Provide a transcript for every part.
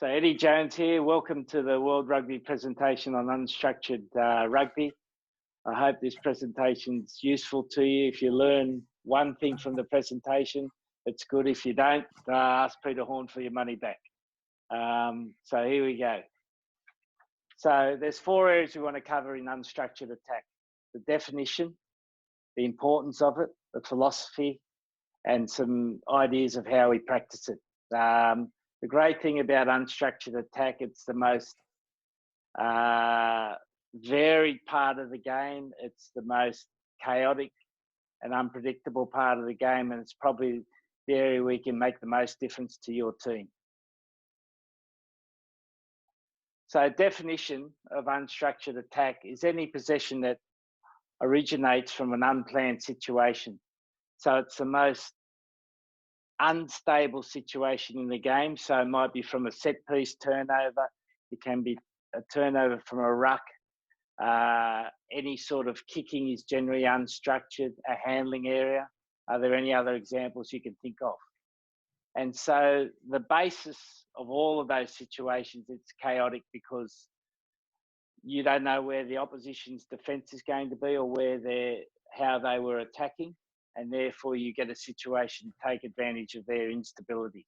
So Eddie Jones here. Welcome to the World Rugby presentation on unstructured rugby. I hope this presentation is useful to you. If you learn one thing from the presentation, it's good. If you don't, ask Peter Horn for your money back. So here we go. So there's four areas we want to cover in unstructured attack: the definition, the importance of it, the philosophy, and some ideas of how we practice it. The great thing about unstructured attack, it's the most varied part of the game. It's the most chaotic and unpredictable part of the game, and it's probably the area where you can make the most difference to your team. So definition of unstructured attack is any possession that originates from an unplanned situation. So it's the most unstable situation in the game. So it might be from a set piece turnover. It can be a turnover from a ruck. Any sort of kicking is generally unstructured. A handling area. Are there any other examples you can think of? And so the basis of all of those situations, it's chaotic because you don't know where the opposition's defence is going to be or how they were attacking. And therefore you get a situation to take advantage of their instability.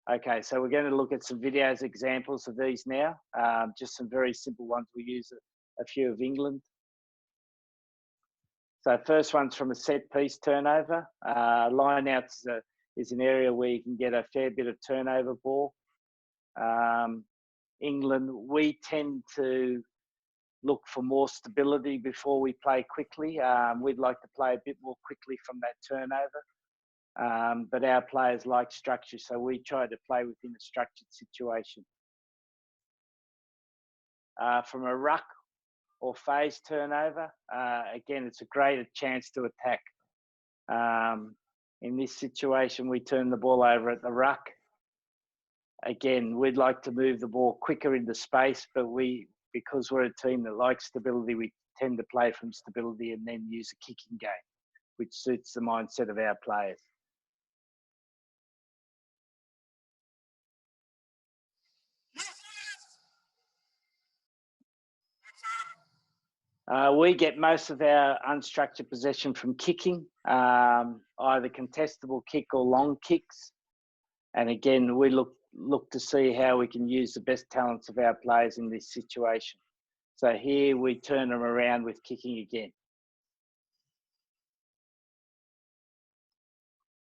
Okay, so we're going to look at some videos examples of these now, just some very simple ones. We use a few of England. So first one's from a set piece turnover. Line outs is an area where you can get a fair bit of turnover ball. England, we tend to look for more stability before we play quickly. We'd like to play a bit more quickly from that turnover, but our players like structure, so we try to play within a structured situation. From a ruck or phase turnover, again, it's a greater chance to attack. In this situation, we turn the ball over at the ruck. Again, we'd like to move the ball quicker into space, but because we're a team that likes stability, we tend to play from stability and then use a kicking game, which suits the mindset of our players. We get most of our unstructured possession from kicking, either contestable kick or long kicks. And again, we look to see how we can use the best talents of our players in this situation. So here we turn them around with kicking again.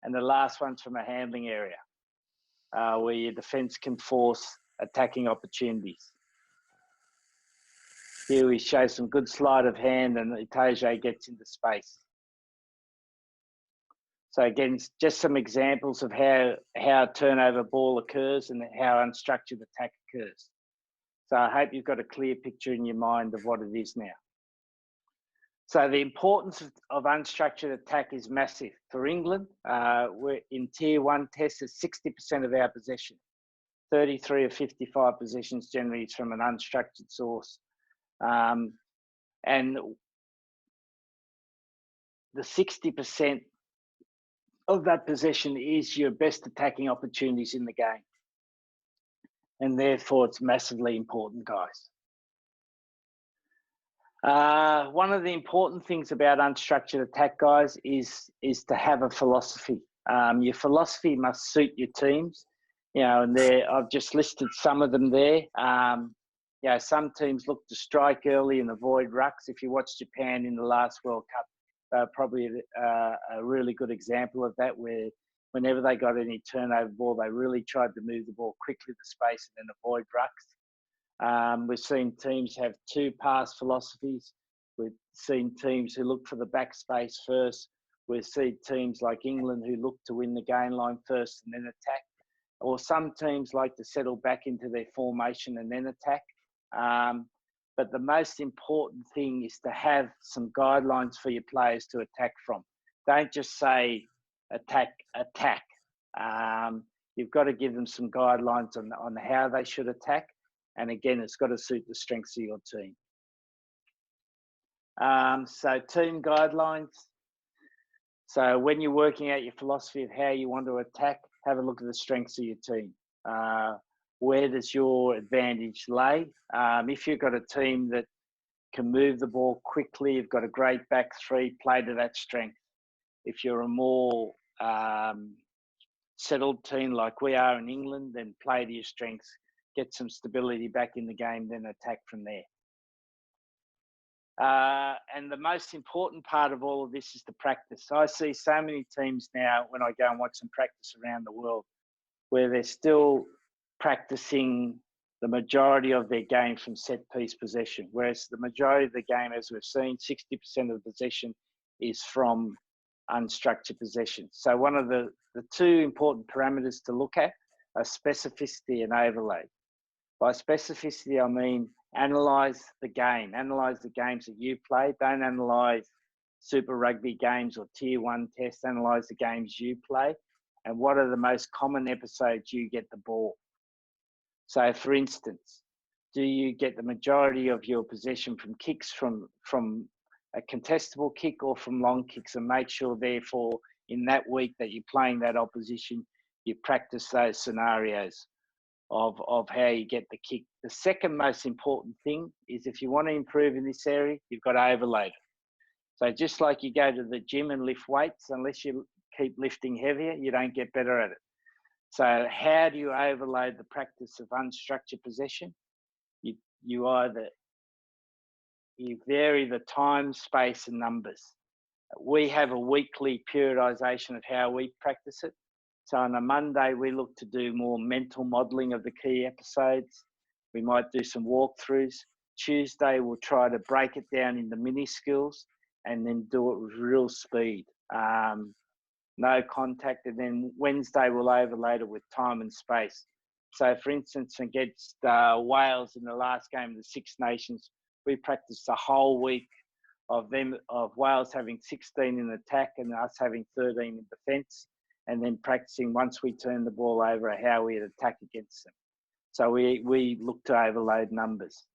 And the last one's from a handling area, where your defence can force attacking opportunities. Here we show some good sleight of hand and Itaje gets into space. So again, just some examples of how turnover ball occurs and how unstructured attack occurs. So I hope you've got a clear picture in your mind of what it is now. So the importance of unstructured attack is massive. For England, we're in Tier 1 tests, it's 60% of our possession. 33 of 55 possessions generally is from an unstructured source. And the 60% of that possession is your best attacking opportunities in the game. And therefore, it's massively important, guys. One of the important things about unstructured attack, guys, is to have a philosophy. Your philosophy must suit your teams. You know, and I've just listed some of them there. You know, some teams look to strike early and avoid rucks. If you watch Japan in the last World Cup, probably a really good example of that, where whenever they got any turnover ball, they really tried to move the ball quickly to space and then avoid rucks. We've seen teams have two pass philosophies. We've seen teams who look for the back space first. We've seen teams like England who look to win the gain line first and then attack. Or some teams like to settle back into their formation and then attack. But the most important thing is to have some guidelines for your players to attack from. Don't just say attack. You've got to give them some guidelines on how they should attack. And again, it's got to suit the strengths of your team. So team guidelines. So when you're working out your philosophy of how you want to attack, have a look at the strengths of your team. where does your advantage lay? If you've got a team that can move the ball quickly, you've got a great back three, play to that strength. If you're a more settled team like we are in England, then play to your strengths, get some stability back in the game, then attack from there. And the most important part of all of this is the practice. I see so many teams now when I go and watch them practice around the world where they're still practicing the majority of their game from set piece possession, whereas the majority of the game, as we've seen, 60% of the possession is from unstructured possession. So one of the two important parameters to look at are specificity and overlay. By specificity, I mean analyse the game, analyse the games that you play. Don't analyse Super Rugby games or Tier 1 tests, analyse the games you play and what are the most common episodes you get the ball. So, for instance, do you get the majority of your possession from kicks from a contestable kick or from long kicks, and make sure, therefore, in that week that you're playing that opposition, you practice those scenarios of how you get the kick. The second most important thing is if you want to improve in this area, you've got to overload it. So just like you go to the gym and lift weights, unless you keep lifting heavier, you don't get better at it. So how do you overload the practice of unstructured possession? You vary the time, space, and numbers. We have a weekly periodization of how we practice it. So on a Monday, we look to do more mental modelling of the key episodes. We might do some walkthroughs. Tuesday, we'll try to break it down into mini skills and then do it with real speed. No contact. And then Wednesday, we'll overload it with time and space. So for instance, against Wales in the last game of the Six Nations, we practiced the whole week of Wales having 16 in attack and us having 13 in defence, and then practicing once we turn the ball over how we'd attack against them. So we look to overload numbers,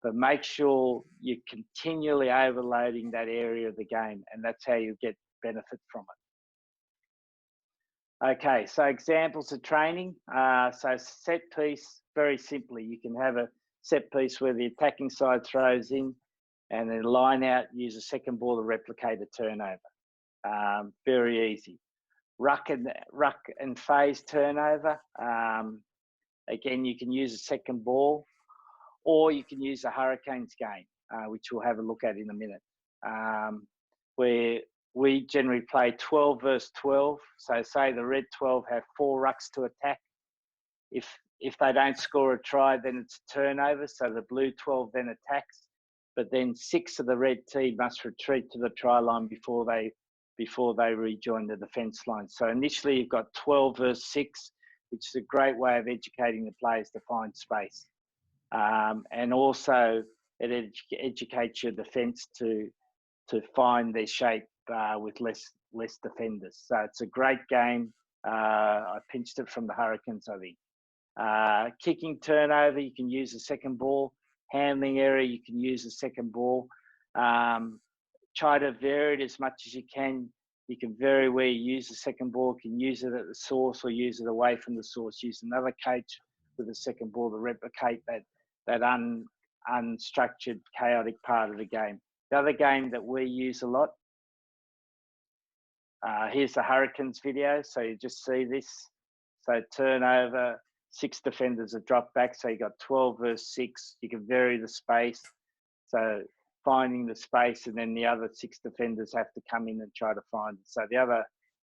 but make sure you're continually overloading that area of the game, and that's how you get benefit from it. Okay, so examples of training. So set piece, very simply, you can have a set piece where the attacking side throws in and then line out, use a second ball to replicate a turnover. Very easy. Ruck and phase turnover. Again, you can use a second ball, or you can use the Hurricanes game, which we'll have a look at in a minute, where we generally play 12 versus 12. So say the red 12 have 4 rucks to attack. If they don't score a try, then it's a turnover. So the blue 12 then attacks, but then 6 of the red team must retreat to the try line before they rejoin the defence line. So initially you've got 12 versus 6, which is a great way of educating the players to find space. And also it educates your defence to find their shape with less defenders. So it's a great game. I pinched it from the Hurricanes, I think. Kicking turnover, you can use a second ball. Handling area, you can use a second ball. Try to vary it as much as you can. You can vary where you use the second ball. You can use it at the source or use it away from the source. Use another cage with a second ball to replicate that unstructured, chaotic part of the game. The other game that we use a lot, here's the Hurricanes video. So you just see this. So turnover, 6 defenders have dropped back. So you got 12 versus 6. You can vary the space. So finding the space, and then the other 6 defenders have to come in and try to find it. So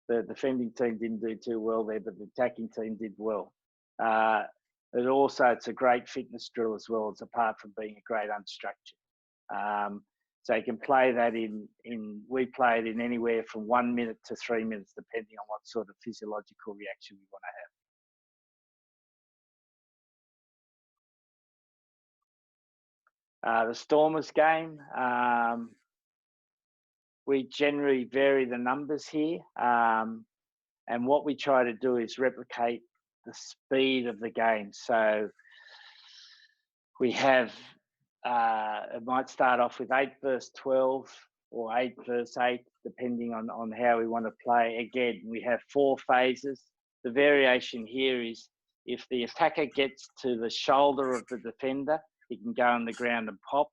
the defending team didn't do too well there, but the attacking team did well. It's a great fitness drill as well, as apart from being a great unstructured. So you can play that we play it in anywhere from 1 minute to 3 minutes, depending on what sort of physiological reaction we want to have. The Stormers game, we generally vary the numbers here. And what we try to do is replicate the speed of the game. So we have, it might start off with 8 versus 12 or 8 versus 8, depending on how we want to play. Again, we have 4 phases. The variation here is If the attacker gets to the shoulder of the defender, he can go on the ground and pop.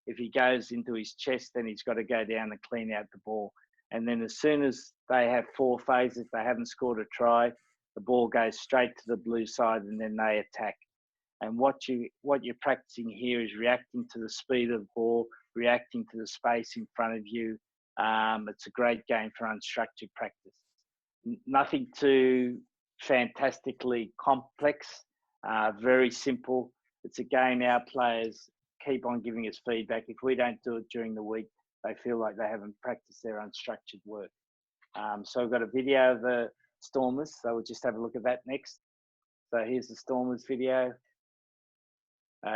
If he goes into his chest, then he's got to go down and clean out the ball. And then as soon as they have 4 phases, they haven't scored a try, the ball goes straight to the blue side and then they attack. And what you're practicing here is reacting to the speed of the ball, reacting to the space in front of you. It's a great game for unstructured practice. Nothing too fantastically complex, very simple. It's a game our players keep on giving us feedback. If we don't do it during the week, they feel like they haven't practiced their unstructured work. So we've got a video of the Stormers, so we'll just have a look at that next. So here's the Stormers video.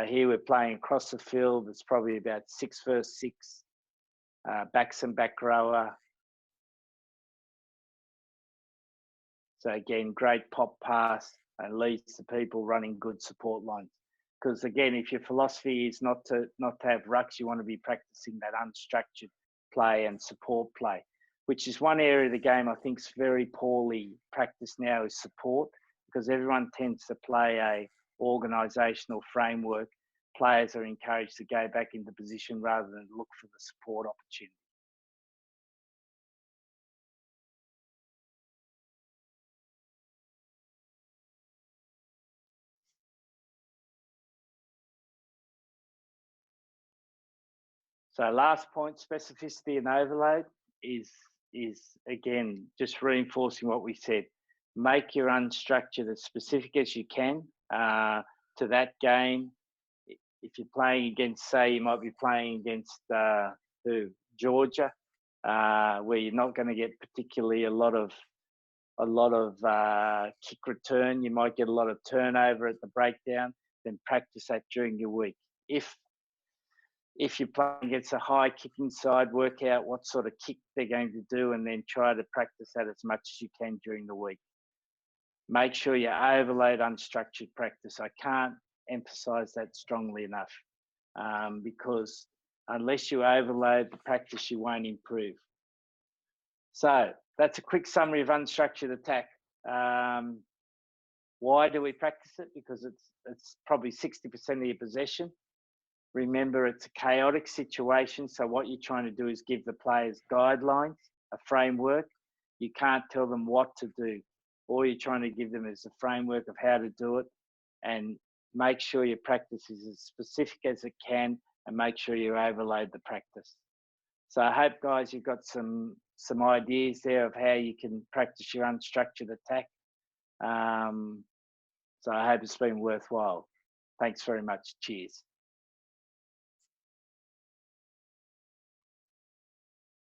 Here we're playing across the field. It's probably about 6 versus 6, backs and back rower. So again, great pop pass and leads to people running good support lines. Because again, if your philosophy is not to have rucks, you want to be practicing that unstructured play and support play, which is one area of the game I think is very poorly practiced now, is support, because everyone tends to play a organisational framework. Players are encouraged to go back into position rather than look for the support opportunity. So last point, specificity and overload is again, just reinforcing what we said. Make your unstructured as specific as you can to that game. If you're playing against, say, you might be playing against Georgia, where you're not going to get particularly a lot of kick return. You might get a lot of turnover at the breakdown. Then practice that during your week. If you're playing against a high kicking side, work out what sort of kick they're going to do and then try to practice that as much as you can during the week. Make sure you overload unstructured practice. I can't emphasize that strongly enough, because unless you overload the practice, you won't improve. So that's a quick summary of unstructured attack. Why do we practice it? Because it's probably 60% of your possession. Remember, it's a chaotic situation. So what you're trying to do is give the players guidelines, a framework. You can't tell them what to do. All you're trying to give them is a framework of how to do it, and make sure your practice is as specific as it can, and make sure you overload the practice. So I hope, guys, you've got some ideas there of how you can practice your unstructured attack. So I hope it's been worthwhile. Thanks very much. Cheers.